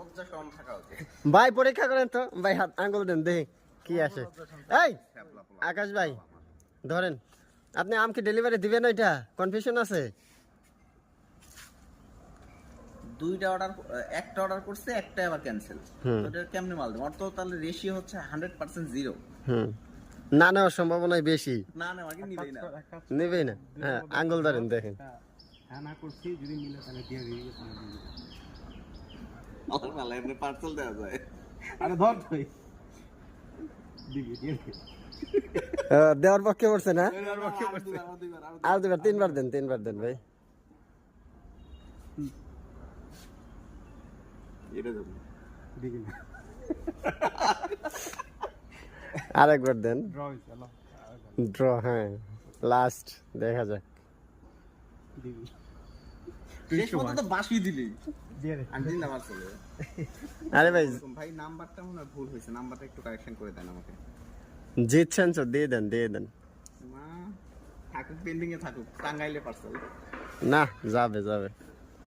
লজ্জা শরম থাকা উচিত। ভাই পরীক্ষা করেন তো ভাই, হাত আঙ্গুল দেন দেখি কি আসে। এই আকাশ ভাই ধরেন, আপনি আম কি ডেলিভারি দিবেন? ওইটা কনফিউশন আছে। দুইটা অর্ডার, একটা অর্ডার করছে, একটা আবার ক্যান্সেল। তো এটা কেমনে মাল দেব? ওর তো তাহলে রেশিও হচ্ছে 100% জিরো। না নেওয়ার সম্ভাবনাই বেশি। না না, আগে নিবেই না। নেবেই না। হ্যাঁ আঙ্গুল ধরেন দেখেন। হ্যাঁ না করছি, যদি মিলে তাহলে দিয়ে দিই। আমার মালা এমনি পার্সেল দেওয়া যায়। আরে ধর তুই দিবি দিয়ে দে। দেওয়ার পক্ষে পড়ছে না? দুইবার। আর দুবার, তিনবার দেন ভাই। এটা দেবো। দিবি না। আরেকবার দেন। ড্র হইছে লো। ড্র, হ্যাঁ লাস্ট দেখা যাক। দিবি। শেষ পর্যন্ত বাসি দিলি। দিয়ে দে। আমি দিলাম আসলে। আরে ভাই ভাই নাম্বারটা মনে হয় ভুল হয়েছে, নাম্বারটা একটু কারেকশন করে দেন আমাকে। জিতছেন তো দিয়ে দেন। মা থাকুক, পেন্ডিং এ থাকুক, টাঙ্গাইলে পার্সেল। না যাবে।